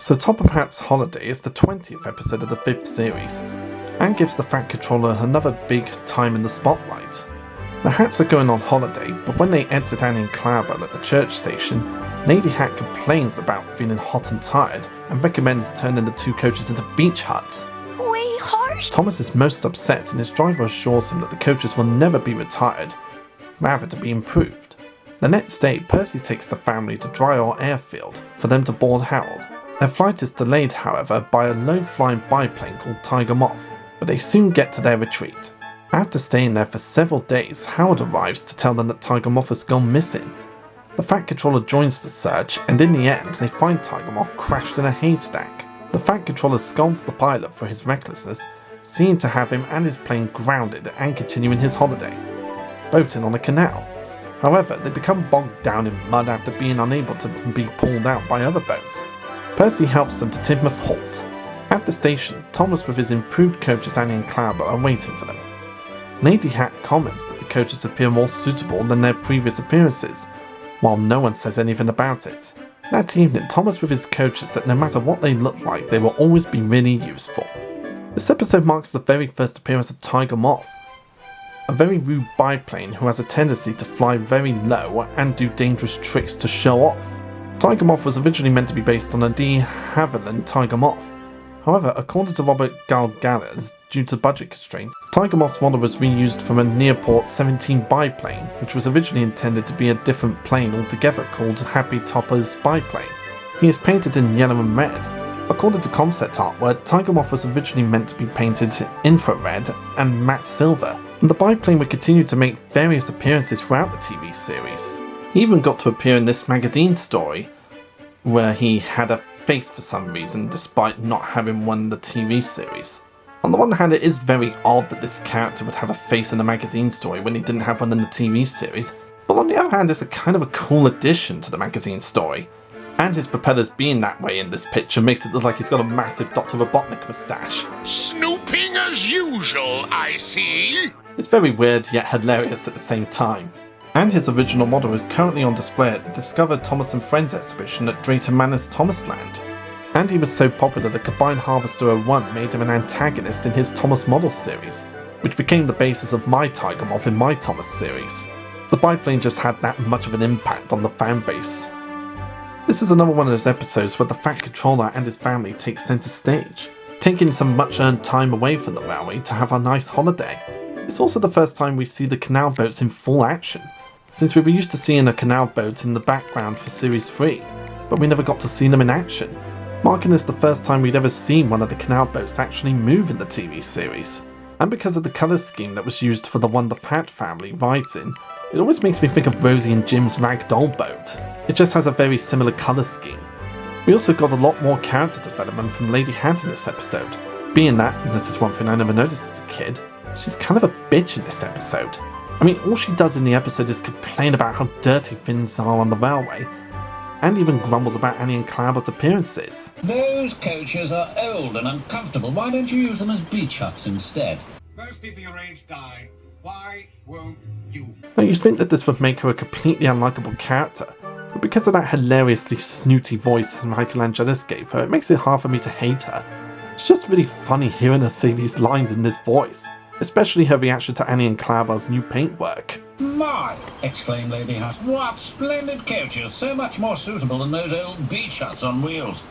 So Topham Hatt's Holiday is the 20th episode of the 5th series, and gives the Fat Controller another big time in the spotlight. The Hatts are going on holiday, but when they exit Annie and Campbell at the church station, Lady Hatt complains about feeling hot and tired, and recommends turning the two coaches into beach huts. Way harsh! Thomas is most upset, and his driver assures him that the coaches will never be retired, rather to be improved. The next day, Percy takes the family to Dry Isle Airfield for them to board Harold. Their flight is delayed, however, by a low-flying biplane called Tiger Moth, but they soon get to their retreat. After staying there for several days, Harold arrives to tell them that Tiger Moth has gone missing. The Fat Controller joins the search, and in the end, they find Tiger Moth crashed in a haystack. The Fat Controller scolds the pilot for his recklessness, seeming to have him and his plane grounded and continuing his holiday, boating on a canal. However, they become bogged down in mud after being unable to be pulled out by other boats. Percy helps them to Tidmouth Halt. At the station, Thomas with his improved coaches Annie and Campbell are waiting for them. Lady Hatt comments that the coaches appear more suitable than their previous appearances, while no one says anything about it. That evening, Thomas with his coaches that no matter what they look like, they will always be really useful. This episode marks the very first appearance of Tiger Moth, a very rude biplane who has a tendency to fly very low and do dangerous tricks to show off. Tiger Moth was originally meant to be based on a de Havilland Tiger Moth. However, according to Robert Galgallers, due to budget constraints, Tiger Moth's model was reused from a Nearport 17 biplane, which was originally intended to be a different plane altogether called Happy Topper's biplane. He is painted in yellow and red. According to concept artwork, Tiger Moth was originally meant to be painted infrared and matte silver, and the biplane would continue to make various appearances throughout the TV series. He even got to appear in this magazine story, where he had a face for some reason, despite not having won the TV series. On the one hand, it is very odd that this character would have a face in a magazine story when he didn't have one in the TV series, but on the other hand, it's a kind of a cool addition to the magazine story. And his propellers being that way in this picture makes it look like he's got a massive Dr. Robotnik moustache. Snooping as usual, I see. It's very weird yet hilarious at the same time. And his original model is currently on display at the Discover Thomas and Friends exhibition at Drayton Manor's Thomasland. And he was so popular that Combined Harvester 01 made him an antagonist in his Thomas model series, which became the basis of my Tiger Moth in my Thomas series. The biplane just had that much of an impact on the fan base. This is another one of those episodes where the Fat Controller and his family take centre stage, taking some much earned time away from the railway to have a nice holiday. It's also the first time we see the canal boats in full action, since we were used to seeing a canal boat in the background for Series 3, but we never got to see them in action, marking this the first time we'd ever seen one of the canal boats actually move in the TV series. And because of the colour scheme that was used for the one the Hatt family rides in, it always makes me think of Rosie and Jim's ragdoll boat. It just has a very similar colour scheme. We also got a lot more character development from Lady Hatt in this episode, being that, and this is one thing I never noticed as a kid, she's kind of a bitch in this episode. I mean, all she does in the episode is complain about how dirty things are on the railway, and even grumbles about Annie and Campbell's appearances. Those coaches are old and uncomfortable. Why don't you use them as beach huts instead? Most people your age die. Why won't you? Now, you'd think that this would make her a completely unlikable character, but because of that hilariously snooty voice Michael Angelis gave her, it makes it hard for me to hate her. It's just really funny hearing her say these lines in this voice, especially her reaction to Annie and Campbell's new paintwork. My! Exclaimed Lady Hatt. What splendid coaches! So much more suitable than those old beach huts on wheels.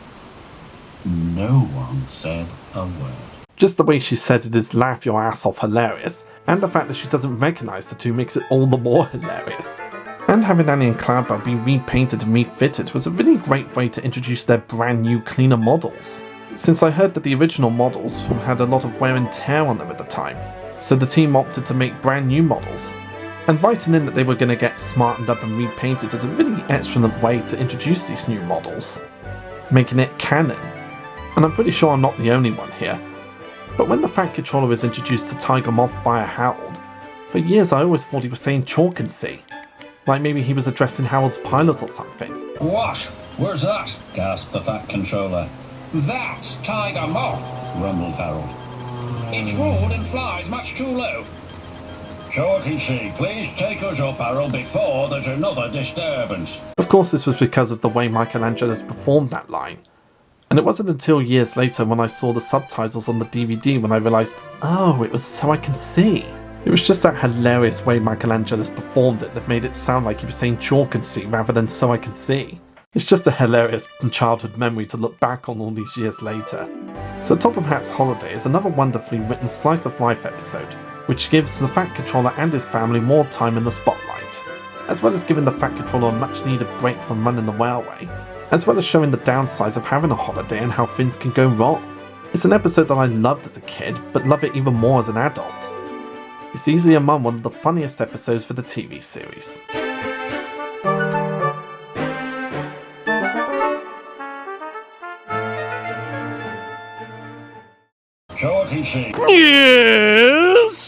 No one said a word. Just the way she says it is laugh your ass off hilarious, and the fact that she doesn't recognise the two makes it all the more hilarious. And having Annie and Campbell be repainted and refitted was a really great way to introduce their brand new cleaner models, since I heard that the original models had a lot of wear and tear on them at the time, so the team opted to make brand new models. And writing in that they were going to get smartened up and repainted is a really excellent way to introduce these new models, making it canon. And I'm pretty sure I'm not the only one here, but when the Fat Controller is introduced to Tiger Moth via Harold, for years I always thought he was saying chalk and see, like maybe he was addressing Harold's pilot or something. What? Where's that? Gasped the Fat Controller. That's Tiger Moth, rumbled Harold. It's rude and flies much too low. Chalk and see, please take us up, Harold, before there's another disturbance. Of course, this was because of the way Michael Angelis performed that line, And it wasn't until years later when I saw the subtitles on the DVD when I realised, oh, it was So I Can See. It was just that hilarious way Michelangelos performed it that made it sound like he was saying chalk and see rather than So I Can See. It's just a hilarious childhood memory to look back on all these years later. So Topham Hatt's Holiday is another wonderfully written slice of life episode, which gives the Fat Controller and his family more time in the spotlight, as well as giving the Fat Controller a much needed break from running the railway, as well as showing the downsides of having a holiday and how things can go wrong. It's an episode that I loved as a kid, but love it even more as an adult. It's easily among one of the funniest episodes for the TV series. Shorty sheep. Yes!